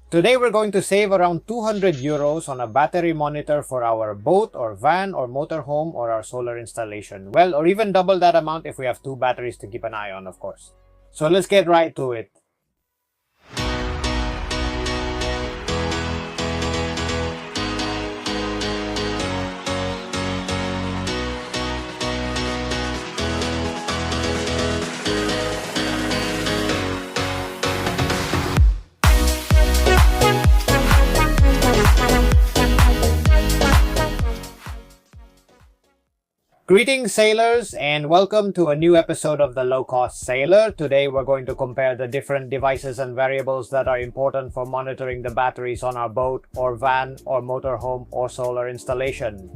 Today we're going to save around 200 euros on a battery monitor for our boat or van or motorhome or our solar installation. Well, or even double that amount if we have two batteries to keep an eye on, of course. So let's get right to it. Greetings sailors, and welcome to a new episode of the Low Cost Sailor. Today we're going to compare the different devices and variables that are important for monitoring the batteries on our boat or van or motorhome or solar installation.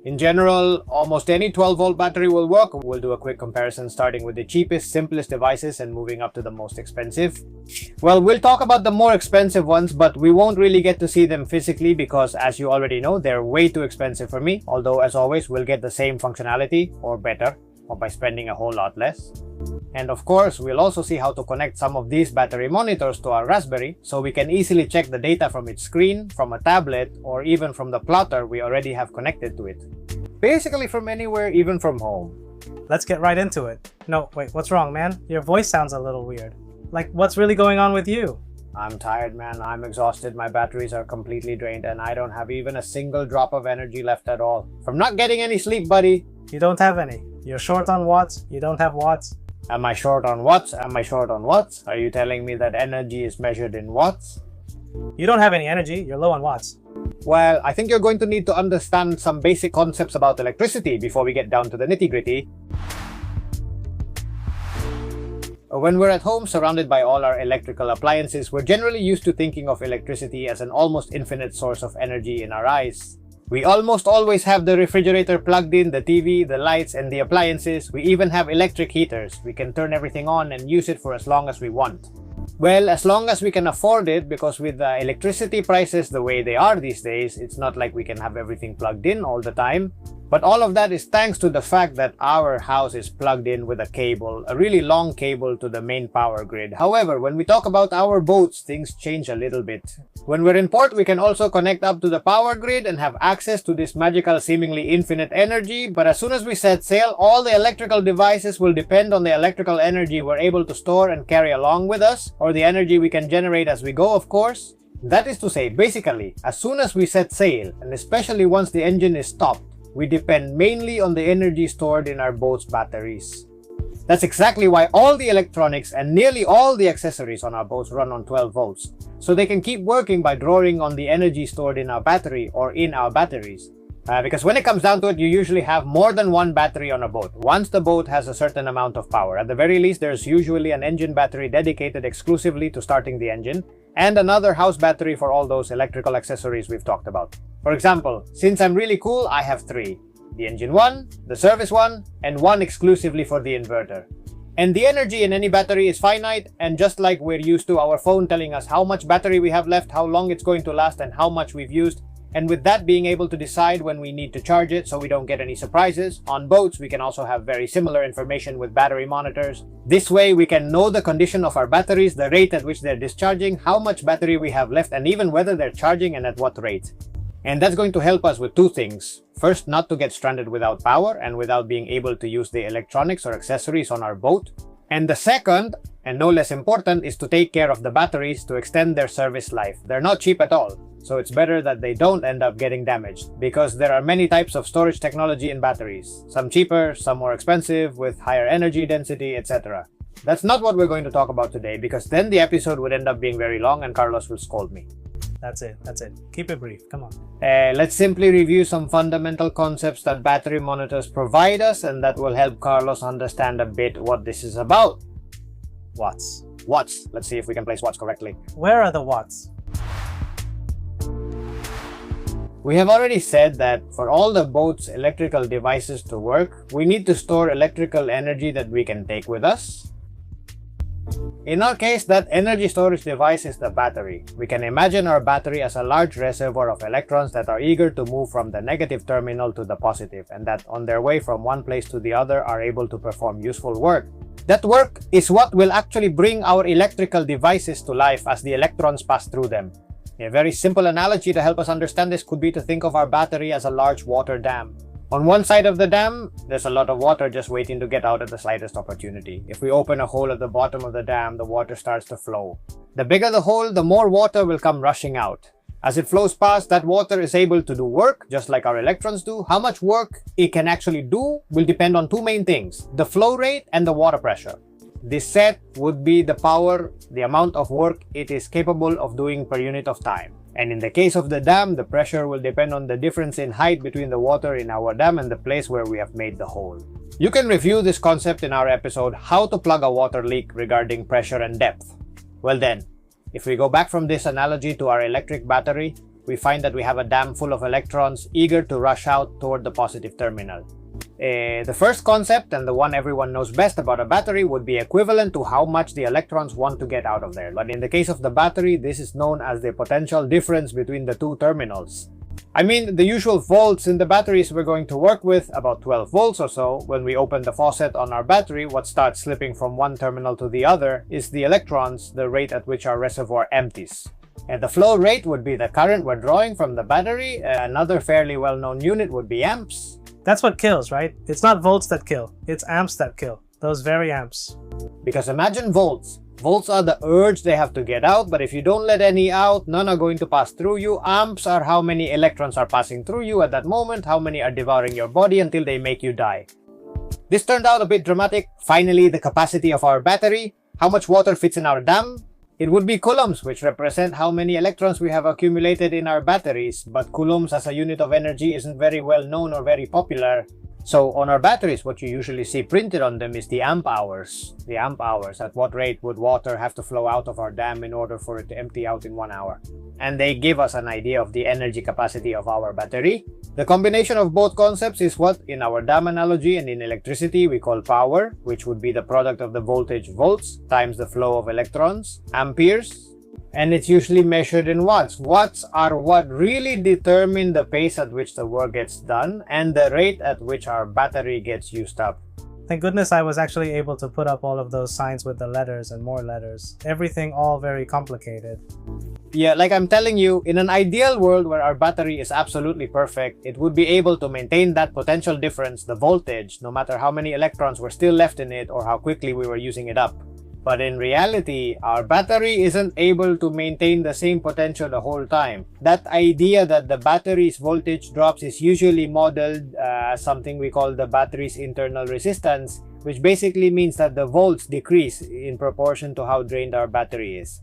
In general, almost any 12-volt battery will work. We'll do a quick comparison starting with the cheapest, simplest devices and moving up to the most expensive. Well, we'll talk about the more expensive ones, but we won't really get to see them physically because, as you already know, they're way too expensive for me. Although, as always, we'll get the same functionality, or better, or by spending a whole lot less. And of course, we'll also see how to connect some of these battery monitors to our Raspberry so we can easily check the data from its screen, from a tablet, or even from the plotter we already have connected to it. Basically from anywhere, even from home. Let's get right into it. No, wait, what's wrong, man? Your voice sounds a little weird. Like, what's really going on with you? I'm tired, man. I'm exhausted. My batteries are completely drained and I don't have even a single drop of energy left at all. From not getting any sleep, buddy. You don't have any. You're short on watts. You don't have watts. Am I short on watts? Am I short on watts? Are you telling me that energy is measured in watts? You don't have any energy. You're low on watts. Well, I think you're going to need to understand some basic concepts about electricity before we get down to the nitty-gritty. When we're at home surrounded by all our electrical appliances, we're generally used to thinking of electricity as an almost infinite source of energy in our eyes. We almost always have the refrigerator plugged in, the TV, the lights, and the appliances. We even have electric heaters. We can turn everything on and use it for as long as we want. Well, as long as we can afford it, because with the electricity prices the way they are these days, it's not like we can have everything plugged in all the time. But all of that is thanks to the fact that our house is plugged in with a cable, a really long cable to the main power grid. However, when we talk about our boats, things change a little bit. When we're in port, we can also connect up to the power grid and have access to this magical, seemingly infinite energy. But as soon as we set sail, all the electrical devices will depend on the electrical energy we're able to store and carry along with us, or the energy we can generate as we go, of course. That is to say, basically, as soon as we set sail, and especially once the engine is stopped, we depend mainly on the energy stored in our boat's batteries. That's exactly why all the electronics and nearly all the accessories on our boats run on 12 volts, so they can keep working by drawing on the energy stored in our battery or in our batteries. Because when it comes down to it, you usually have more than one battery on a boat, once the boat has a certain amount of power. At the very least, there's usually an engine battery dedicated exclusively to starting the engine, and another house battery for all those electrical accessories we've talked about. For example, since I'm really cool, I have three. The engine one, the service one, and one exclusively for the inverter. And the energy in any battery is finite, and just like we're used to our phone telling us how much battery we have left, how long it's going to last, and how much we've used, and with that being able to decide when we need to charge it so we don't get any surprises, on boats we can also have very similar information with battery monitors. This way we can know the condition of our batteries, the rate at which they're discharging, how much battery we have left, and even whether they're charging and at what rate. And that's going to help us with two things. First, not to get stranded without power and without being able to use the electronics or accessories on our boat. And the second, and no less important, is to take care of the batteries to extend their service life. They're not cheap at all, so it's better that they don't end up getting damaged, because there are many types of storage technology in batteries. Some cheaper, some more expensive, with higher energy density, etc. That's not what we're going to talk about today, because then the episode would end up being very long and Carlos will scold me. That's it. Keep it brief. Come on. Let's simply review some fundamental concepts that battery monitors provide us, and that will help Carlos understand a bit what this is about. Watts. Watts. Let's see if we can place watts correctly. Where are the watts? We have already said that for all the boat's electrical devices to work, we need to store electrical energy that we can take with us. In our case, that energy storage device is the battery. We can imagine our battery as a large reservoir of electrons that are eager to move from the negative terminal to the positive, and that on their way from one place to the other are able to perform useful work. That work is what will actually bring our electrical devices to life as the electrons pass through them. A very simple analogy to help us understand this could be to think of our battery as a large water dam. On one side of the dam, there's a lot of water just waiting to get out at the slightest opportunity. If we open a hole at the bottom of the dam, the water starts to flow. The bigger the hole, the more water will come rushing out. As it flows past, that water is able to do work, just like our electrons do. How much work it can actually do will depend on two main things: the flow rate and the water pressure. This set would be the power, the amount of work it is capable of doing per unit of time. And in the case of the dam, the pressure will depend on the difference in height between the water in our dam and the place where we have made the hole. You can review this concept in our episode, How to Plug a Water Leak, regarding pressure and depth. Well then, if we go back from this analogy to our electric battery, we find that we have a dam full of electrons eager to rush out toward the positive terminal. The first concept, and the one everyone knows best about a battery, would be equivalent to how much the electrons want to get out of there. But in the case of the battery, this is known as the potential difference between the two terminals. I mean, the usual volts in the batteries we're going to work with, about 12 volts or so. When we open the faucet on our battery, what starts slipping from one terminal to the other is the electrons, the rate at which our reservoir empties. And the flow rate would be the current we're drawing from the battery. Another fairly well-known unit would be amps. That's what kills, right? It's not volts that kill, it's amps that kill. Those very amps. Because imagine volts. Volts are the urge they have to get out, but if you don't let any out, none are going to pass through you. Amps are how many electrons are passing through you at that moment, how many are devouring your body until they make you die. This turned out a bit dramatic. Finally, the capacity of our battery. How much water fits in our dam? It would be coulombs, which represent how many electrons we have accumulated in our batteries, but coulombs as a unit of energy isn't very well known or very popular. So on our batteries, what you usually see printed on them is the amp hours. The amp hours. At what rate would water have to flow out of our dam in order for it to empty out in 1 hour? And they give us an idea of the energy capacity of our battery. The combination of both concepts is what, in our dam analogy and in electricity, we call power, which would be the product of the voltage volts times the flow of electrons, amperes. And it's usually measured in watts. Watts are what really determine the pace at which the work gets done and the rate at which our battery gets used up. Thank goodness I was actually able to put up all of those signs with the letters and more letters. Everything all very complicated. Yeah, like I'm telling you, in an ideal world where our battery is absolutely perfect, it would be able to maintain that potential difference, the voltage, no matter how many electrons were still left in it or how quickly we were using it up. But in reality, our battery isn't able to maintain the same potential the whole time. That idea that the battery's voltage drops is usually modeled as something we call the battery's internal resistance, which basically means that the volts decrease in proportion to how drained our battery is.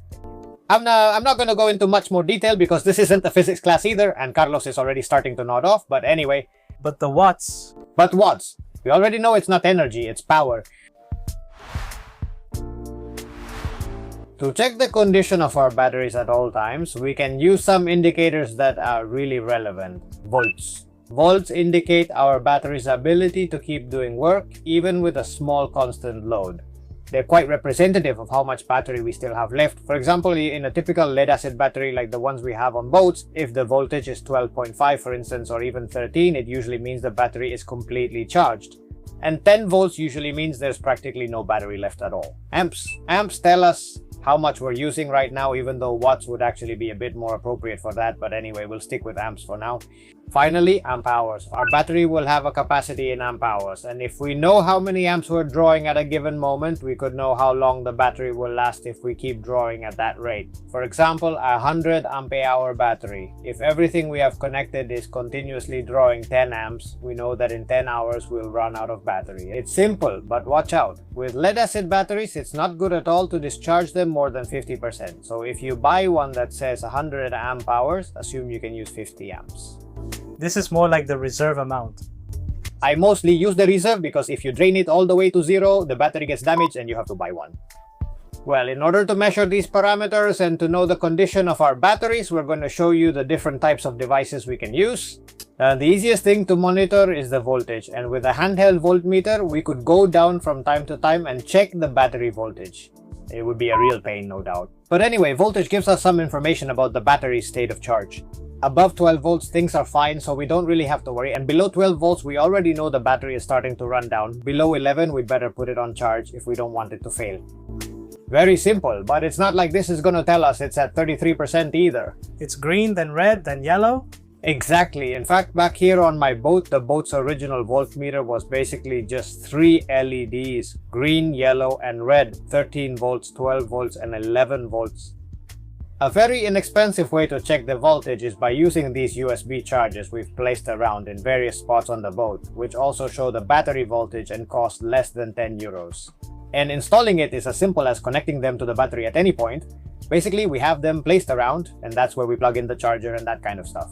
I'm not going to go into much more detail because this isn't a physics class either, and Carlos is already starting to nod off, but anyway. But the watts. But watts. We already know it's not energy, it's power. To check the condition of our batteries at all times, we can use some indicators that are really relevant. Volts. Volts indicate our battery's ability to keep doing work even with a small constant load. They're quite representative of how much battery we still have left. For example, in a typical lead-acid battery like the ones we have on boats, if the voltage is 12.5 for instance, or even 13, it usually means the battery is completely charged. And 10 volts usually means there's practically no battery left at all. Amps. Amps tell us how much we're using right now, even though watts would actually be a bit more appropriate for that, but anyway, we'll stick with amps for now. Finally, amp hours. Our battery will have a capacity in amp hours, and if we know how many amps we're drawing at a given moment, we could know how long the battery will last if we keep drawing at that rate. For example, a 100 ampere hour battery. If everything we have connected is continuously drawing 10 amps, we know that in 10 hours we'll run out of battery. It's simple, but watch out. With lead-acid batteries, it's not good at all to discharge them more than 50%. So if you buy one that says 100 amp hours, assume you can use 50 amps. This is more like the reserve amount. I mostly use the reserve because if you drain it all the way to zero, the battery gets damaged and you have to buy one. Well, in order to measure these parameters and to know the condition of our batteries, we're going to show you the different types of devices we can use. The easiest thing to monitor is the voltage, and with a handheld voltmeter, we could go down from time to time and check the battery voltage. It would be a real pain, no doubt. But anyway, voltage gives us some information about the battery's state of charge. Above 12 volts, things are fine, so we don't really have to worry. And below 12 volts, we already know the battery is starting to run down. Below 11, we better put it on charge if we don't want it to fail. Very simple, but it's not like this is gonna tell us it's at 33% either. It's green, then red, then yellow? Exactly. In fact, back here on my boat, the boat's original voltmeter was basically just 3 LEDs, green, yellow, and red, 13 volts, 12 volts, and 11 volts. A very inexpensive way to check the voltage is by using these USB chargers we've placed around in various spots on the boat, which also show the battery voltage and cost less than 10 euros. And installing it is as simple as connecting them to the battery at any point. Basically, we have them placed around, and that's where we plug in the charger and that kind of stuff.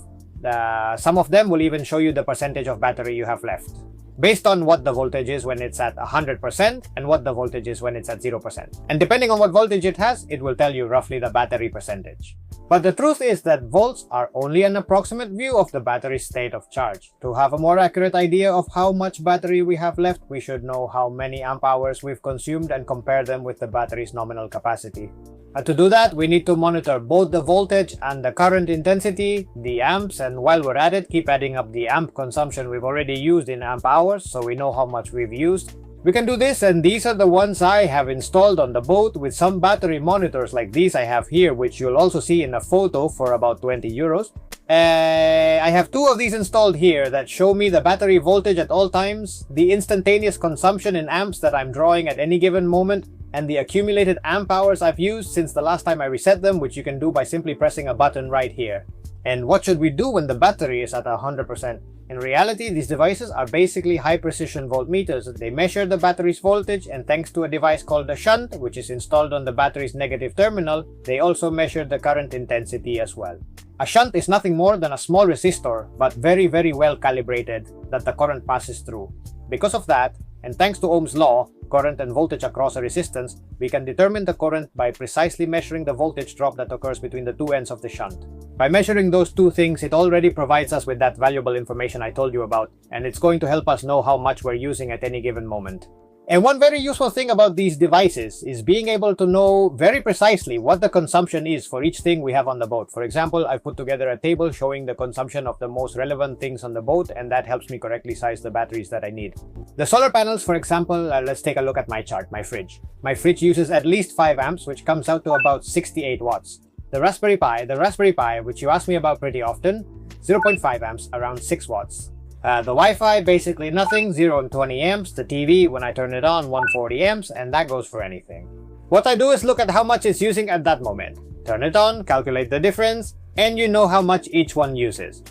Some of them will even show you the percentage of battery you have left, based on what the voltage is when it's at 100% and what the voltage is when it's at 0%. And depending on what voltage it has, it will tell you roughly the battery percentage. But the truth is that volts are only an approximate view of the battery's state of charge. To have a more accurate idea of how much battery we have left, we should know how many amp hours we've consumed and compare them with the battery's nominal capacity. And to do that, we need to monitor both the voltage and the current intensity, the amps, and while we're at it, keep adding up the amp consumption we've already used in amp hours so we know how much we've used. We can do this, and these are the ones I have installed on the boat with some battery monitors like these I have here, which you'll also see in a photo for about 20 euros. I have 2 of these installed here that show me the battery voltage at all times, the instantaneous consumption in amps that I'm drawing at any given moment, and the accumulated amp hours I've used since the last time I reset them, which you can do by simply pressing a button right here. And what should we do when the battery is at 100%? In reality, these devices are basically high-precision voltmeters. They measure the battery's voltage, and thanks to a device called a shunt, which is installed on the battery's negative terminal, they also measure the current intensity as well. A shunt is nothing more than a small resistor, but very well calibrated, that the current passes through. Because of that, and thanks to Ohm's law, current and voltage across a resistance, we can determine the current by precisely measuring the voltage drop that occurs between the 2 ends of the shunt. By measuring those 2 things, it already provides us with that valuable information I told you about, and it's going to help us know how much we're using at any given moment. And one very useful thing about these devices is being able to know very precisely what the consumption is for each thing we have on the boat. For example, I've put together a table showing the consumption of the most relevant things on the boat, and that helps me correctly size the batteries that I need. The solar panels, for example, let's take a look at my chart, my fridge. My fridge uses at least 5 amps, which comes out to about 68 watts. The Raspberry Pi, which you ask me about pretty often, 0.5 amps, around 6 watts. The Wi-Fi, basically nothing, 0 and 20 amps. The TV, when I turn it on, 140 amps, and that goes for anything. What I do is look at how much it's using at that moment. Turn it on, calculate the difference, and you know how much each one uses.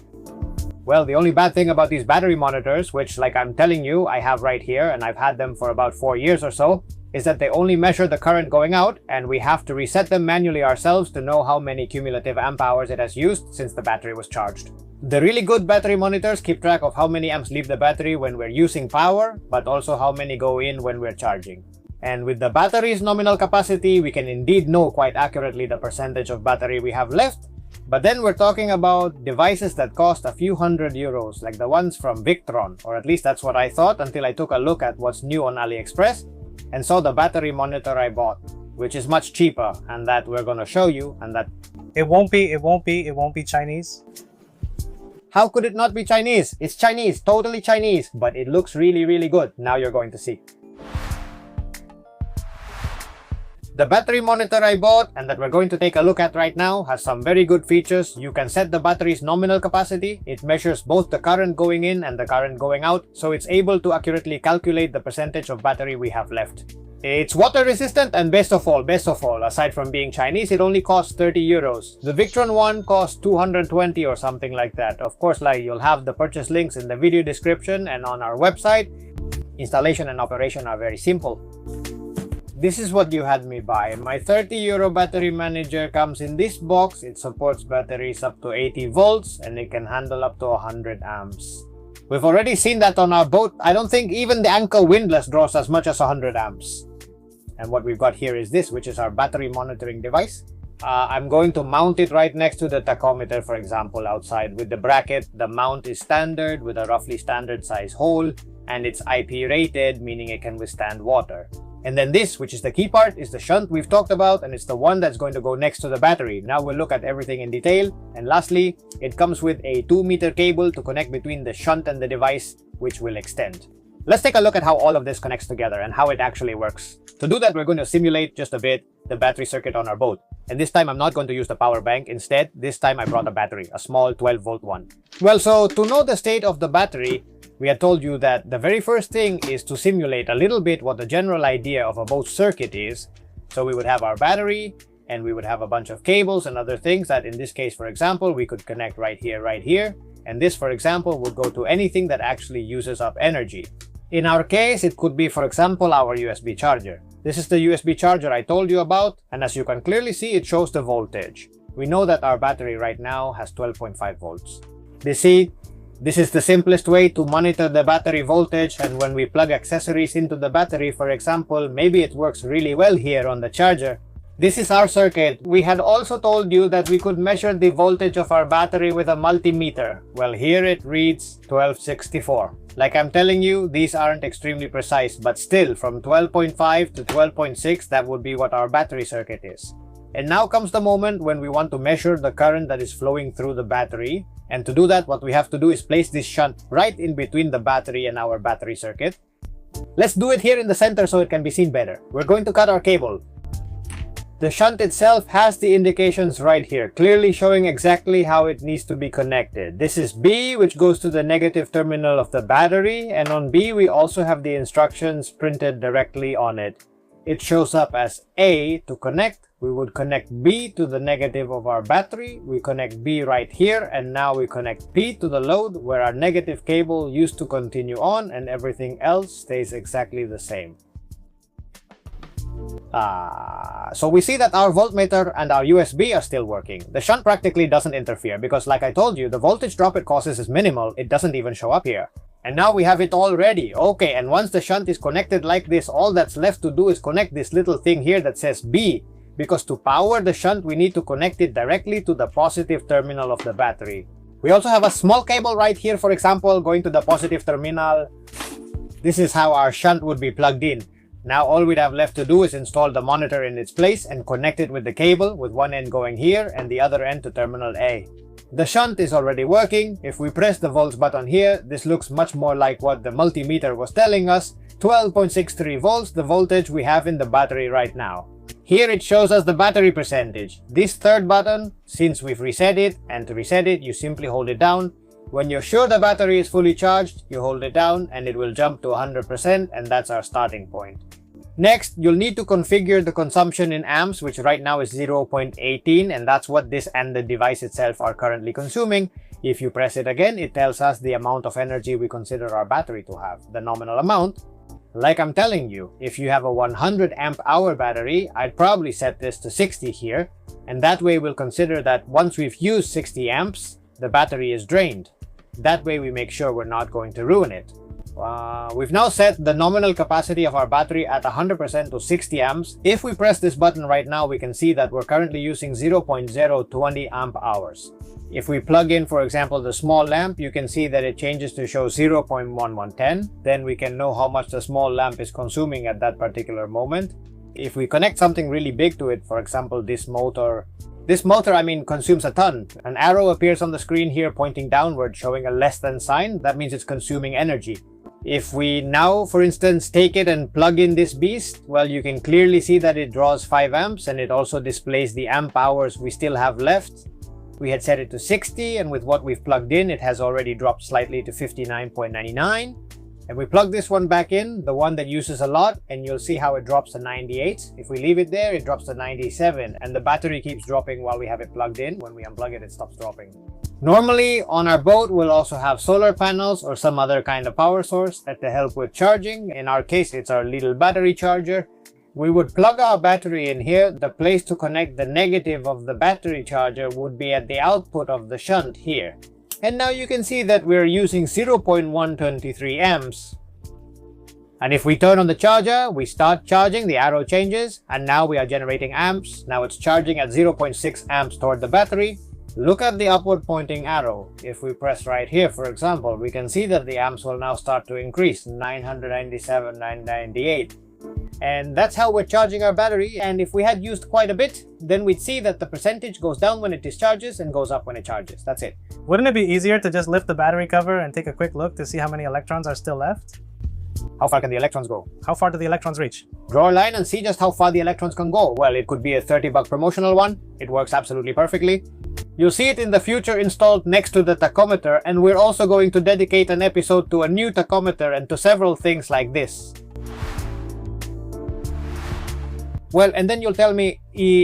Well, the only bad thing about these battery monitors, which, like I'm telling you, I have right here, and I've had them for about 4 years or so, is that they only measure the current going out, and we have to reset them manually ourselves to know how many cumulative amp hours it has used since the battery was charged. The really good battery monitors keep track of how many amps leave the battery when we're using power, but also how many go in when we're charging. And with the battery's nominal capacity, we can indeed know quite accurately the percentage of battery we have left. But then we're talking about devices that cost a few hundred euros, like the ones from Victron, or at least that's what I thought until I took a look at what's new on AliExpress and saw the battery monitor I bought, which is much cheaper, and that we're gonna show you, and that It won't be Chinese. How could it not be Chinese? It's Chinese, totally Chinese, but it looks really good. Now you're going to see. The battery monitor I bought and that we're going to take a look at right now has some very good features. You can set the battery's nominal capacity. It measures both the current going in and the current going out, so it's able to accurately calculate the percentage of battery we have left. It's water resistant, and best of all, aside from being Chinese, it only costs 30 euros. The Victron one costs 220 or something like that. Of course, you'll have the purchase links in the video description and on our website. Installation and operation are very simple. This is what you had me buy. My 30 euro battery manager comes in this box. It supports batteries up to 80 volts and it can handle up to 100 amps. We've already seen that on our boat. I don't think even the Anchor Windlass draws as much as 100 amps. And what we've got here is this, which is our battery monitoring device. I'm going to mount it right next to the tachometer, for example, outside with the bracket. The mount is standard with a roughly standard size hole, and it's IP rated, meaning it can withstand water. And then this, which is the key part, is the shunt we've talked about, and it's the one that's going to go next to the battery. Now we'll look at everything in detail. And lastly, it comes with a 2-meter cable to connect between the shunt and the device, which will extend. Let's take a look at how all of this connects together and how it actually works. To do that, we're going to simulate just a bit the battery circuit on our boat. And this time I'm not going to use the power bank. Instead, this time I brought a battery, a small 12-volt one. Well, so to know the state of the battery, we had told you that the very first thing is to simulate a little bit what the general idea of a boat circuit is. So we would have our battery, and we would have a bunch of cables and other things that in this case, for example, we could connect right here. And this, for example, would go to anything that actually uses up energy. In our case, it could be, for example, our USB charger. This is the USB charger I told you about, and as you can clearly see, it shows the voltage. We know that our battery right now has 12.5 volts. You see, this is the simplest way to monitor the battery voltage, and when we plug accessories into the battery, for example, maybe it works really well here on the charger. This is our circuit. We had also told you that we could measure the voltage of our battery with a multimeter. Well, here it reads 1264. Like I'm telling you, these aren't extremely precise, but still, from 12.5 to 12.6, that would be what our battery circuit is. And now comes the moment when we want to measure the current that is flowing through the battery. And to do that, what we have to do is place this shunt right in between the battery and our battery circuit. Let's do it here in the center so it can be seen better. We're going to cut our cable. The shunt itself has the indications right here, clearly showing exactly how it needs to be connected. This is B, which goes to the negative terminal of the battery, and on B we also have the instructions printed directly on it. It shows up as A to connect. We would connect B to the negative of our battery. We connect B right here, and now we connect P to the load where our negative cable used to continue on, and everything else stays exactly the same. So we see that our voltmeter and our USB are still working. The shunt practically doesn't interfere because, like I told you, the voltage drop it causes is minimal. It doesn't even show up here. And now we have it all ready. Okay, and once the shunt is connected like this, all that's left to do is connect this little thing here that says B. Because to power the shunt, we need to connect it directly to the positive terminal of the battery. We also have a small cable right here, for example, going to the positive terminal. This is how our shunt would be plugged in. Now all we'd have left to do is install the monitor in its place and connect it with the cable, with one end going here and the other end to terminal A. The shunt is already working. If we press the volts button here, this looks much more like what the multimeter was telling us. 12.63 volts, the voltage we have in the battery right now. Here it shows us the battery percentage. This third button, since we've reset it, and to reset it you simply hold it down. When you're sure the battery is fully charged, you hold it down and it will jump to 100%, and that's our starting point. Next, you'll need to configure the consumption in amps, which right now is 0.18, and that's what this and the device itself are currently consuming. If you press it again, it tells us the amount of energy we consider our battery to have, the nominal amount. Like I'm telling you, if you have a 100 amp hour battery, I'd probably set this to 60 here, and that way we'll consider that once we've used 60 amps, the battery is drained. That way we make sure we're not going to ruin it. We've now set the nominal capacity of our battery at 100% to 60 amps. If we press this button right now, we can see that we're currently using 0.020 amp hours. If we plug in, for example, the small lamp, you can see that it changes to show 0.1110. Then we can know how much the small lamp is consuming at that particular moment. If we connect something really big to it, for example, this motor, consumes a ton. An arrow appears on the screen here pointing downward, showing a less than sign. That means it's consuming energy. If we now, for instance, take it and plug in this beast, well, you can clearly see that it draws 5 amps, and it also displays the amp hours we still have left. We had set it to 60, and with what we've plugged in, it has already dropped slightly to 59.99. And we plug this one back in, the one that uses a lot, and you'll see how it drops to 98. If we leave it there, it drops to 97, and the battery keeps dropping while we have it plugged in. When we unplug it, it stops dropping. Normally, on our boat, we'll also have solar panels or some other kind of power source that to help with charging. In our case, it's our little battery charger. We would plug our battery in here. The place to connect the negative of the battery charger would be at the output of the shunt here. And now you can see that we're using 0.123 amps. And if we turn on the charger, we start charging, the arrow changes, and now we are generating amps. Now it's charging at 0.6 amps toward the battery. Look at the upward pointing arrow. If we press right here, for example, we can see that the amps will now start to increase, 997, 998. And that's how we're charging our battery. And if we had used quite a bit, then we'd see that the percentage goes down when it discharges and goes up when it charges. That's it. Wouldn't it be easier to just lift the battery cover and take a quick look to see how many electrons are still left? How far can the electrons go? How far do the electrons reach? Draw a line and see just how far the electrons can go. Well, it could be a $30 promotional one. It works absolutely perfectly. You'll see it in the future installed next to the tachometer, and we're also going to dedicate an episode to a new tachometer and to several things like this. Well, and then you'll tell me,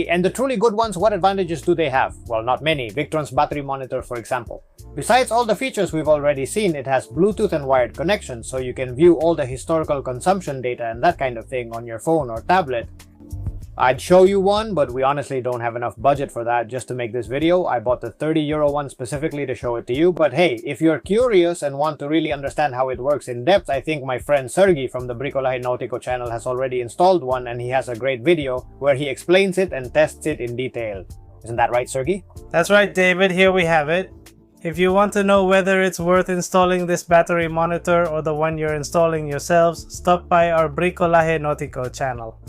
and the truly good ones, what advantages do they have? Well, not many. Victron's battery monitor, for example. Besides all the features we've already seen, it has Bluetooth and wired connections, so you can view all the historical consumption data and that kind of thing on your phone or tablet. I'd show you one, but we honestly don't have enough budget for that just to make this video. I bought the €30 one specifically to show it to you, but hey, if you're curious and want to really understand how it works in depth, I think my friend Sergey from the Bricolaje Nautico channel has already installed one, and he has a great video where he explains it and tests it in detail. Isn't that right, Sergey? That's right, David. Here we have it. If you want to know whether it's worth installing this battery monitor or the one you're installing yourselves, stop by our Bricolaje Nautico channel.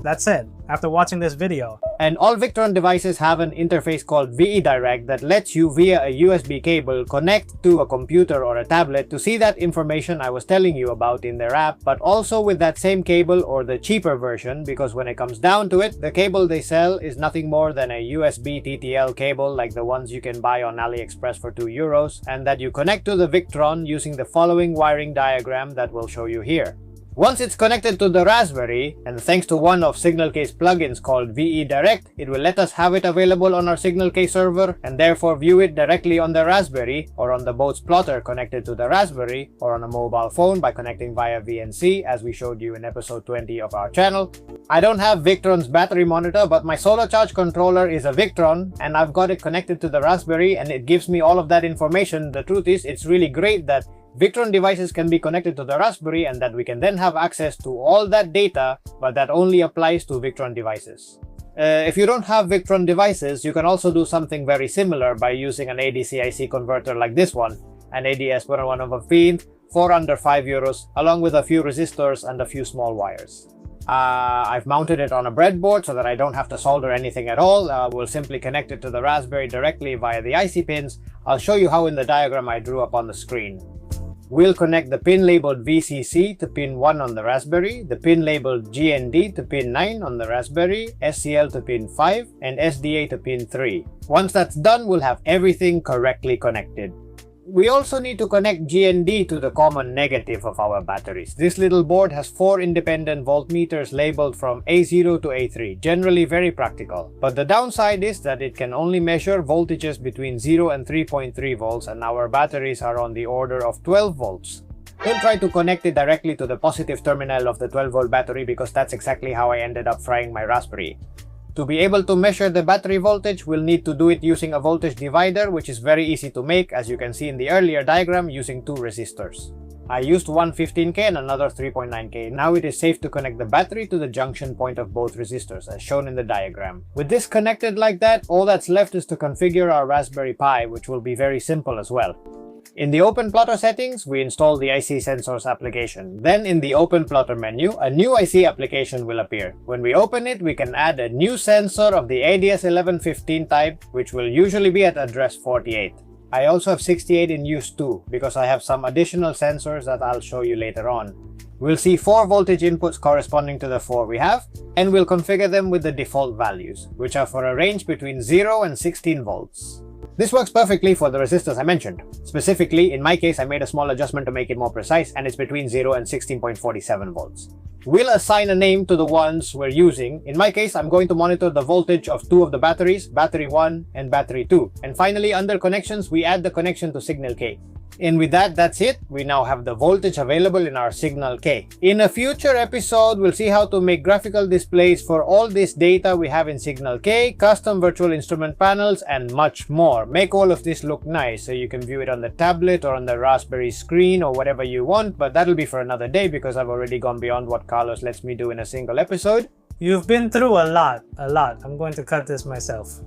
That's it, after watching this video. And all Victron devices have an interface called VE Direct that lets you via a USB cable connect to a computer or a tablet to see that information I was telling you about in their app, but also with that same cable or the cheaper version, because when it comes down to it, the cable they sell is nothing more than a USB TTL cable like the ones you can buy on AliExpress for €2, and that you connect to the Victron using the following wiring diagram that we'll show you here. Once it's connected to the Raspberry, and thanks to one of SignalK's plugins called VE Direct, it will let us have it available on our SignalK server and therefore view it directly on the Raspberry or on the boat's plotter connected to the Raspberry or on a mobile phone by connecting via VNC as we showed you in episode 20 of our channel. I don't have Victron's battery monitor, but my solar charge controller is a Victron and I've got it connected to the Raspberry and it gives me all of that information. The truth is, it's really great that Victron devices can be connected to the Raspberry and that we can then have access to all that data, but that only applies to Victron devices. If you don't have Victron devices, you can also do something very similar by using an ADC-IC converter like this one, an ADS-101 for under €5, along with a few resistors and a few small wires. I've mounted it on a breadboard so that I don't have to solder anything at all. We'll simply connect it to the Raspberry directly via the IC pins. I'll show you how in the diagram I drew up on the screen. We'll connect the pin labeled VCC to pin 1 on the Raspberry, the pin labeled GND to pin 9 on the Raspberry, SCL to pin 5, and SDA to pin 3. Once that's done, we'll have everything correctly connected. We also need to connect GND to the common negative of our batteries. This little board has 4 independent voltmeters labeled from A0 to A3, generally very practical. But the downside is that it can only measure voltages between 0 and 3.3 volts, and our batteries are on the order of 12 volts. Don't try to connect it directly to the positive terminal of the 12-volt battery because that's exactly how I ended up frying my Raspberry. To be able to measure the battery voltage, we'll need to do it using a voltage divider, which is very easy to make, as you can see in the earlier diagram, using 2 resistors. I used one 15K and another 3.9K. Now it is safe to connect the battery to the junction point of both resistors, as shown in the diagram. With this connected like that, all that's left is to configure our Raspberry Pi, which will be very simple as well. In the Open Plotter settings, we install the IC Sensors application. Then in the Open Plotter menu, a new IC application will appear. When we open it, we can add a new sensor of the ADS1115 type, which will usually be at address 48. I also have 68 in use too, because I have some additional sensors that I'll show you later on. We'll see 4 voltage inputs corresponding to the 4 we have, and we'll configure them with the default values, which are for a range between 0 and 16 volts. This works perfectly for the resistors I mentioned. Specifically, in my case, I made a small adjustment to make it more precise, and it's between 0 and 16.47 volts. We'll assign a name to the ones we're using. In my case, I'm going to monitor the voltage of 2 of the batteries, battery 1 and battery 2. And finally, under connections, we add the connection to SignalK. And with that, that's it. We now have the voltage available in our SignalK. In a future episode, we'll see how to make graphical displays for all this data we have in SignalK, custom virtual instrument panels, and much more. Make all of this look nice so you can view it on the tablet or on the Raspberry screen or whatever you want, but that'll be for another day because I've already gone beyond what Carlos lets me do in a single episode. You've been through a lot. I'm going to cut this myself.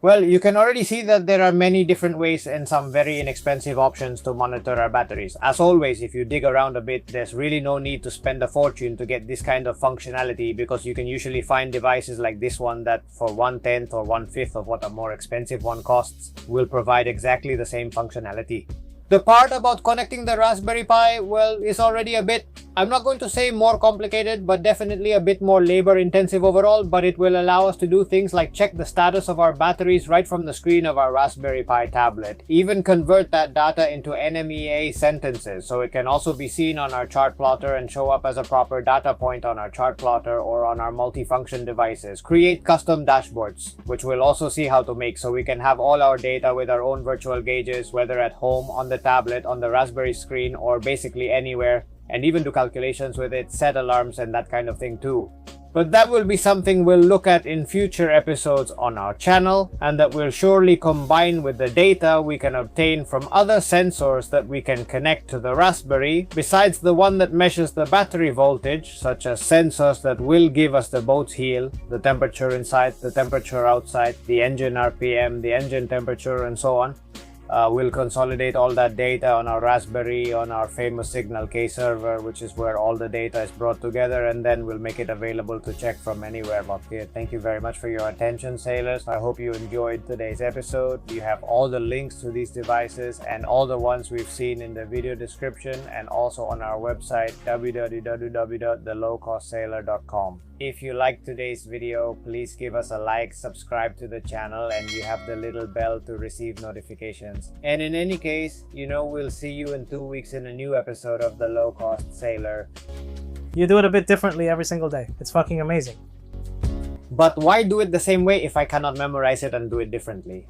Well, you can already see that there are many different ways and some very inexpensive options to monitor our batteries. As always, if you dig around a bit, there's really no need to spend a fortune to get this kind of functionality, because you can usually find devices like this one that for 1/10 or 1/5 of what a more expensive one costs will provide exactly the same functionality. The part about connecting the Raspberry Pi, well, is already a bit, I'm not going to say more complicated, but definitely a bit more labor intensive overall, but it will allow us to do things like check the status of our batteries right from the screen of our Raspberry Pi tablet, even convert that data into NMEA sentences, so it can also be seen on our chart plotter and show up as a proper data point on our chart plotter or on our multifunction devices, create custom dashboards, which we'll also see how to make, so we can have all our data with our own virtual gauges, whether at home, on the tablet, on the Raspberry screen, or basically anywhere, and even do calculations with it, set alarms and that kind of thing too. But that will be something we'll look at in future episodes on our channel, and that will surely combine with the data we can obtain from other sensors that we can connect to the Raspberry, besides the one that measures the battery voltage, such as sensors that will give us the boat's heel, the temperature inside, the temperature outside, the engine RPM, the engine temperature, and so on. We'll consolidate all that data on our Raspberry, on our famous Signal K server, which is where all the data is brought together, and then we'll make it available to check from anywhere located. Thank you very much for your attention, sailors. I hope you enjoyed today's episode. You have all the links to these devices and all the ones we've seen in the video description, and also on our website www.thelowcostsailor.com. If you liked today's video, please give us a like, subscribe to the channel, and you have the little bell to receive notifications. And in any case, we'll see you in 2 weeks in a new episode of The Low Cost Sailor. You do it a bit differently every single day. It's fucking amazing. But why do it the same way if I cannot memorize it and do it differently?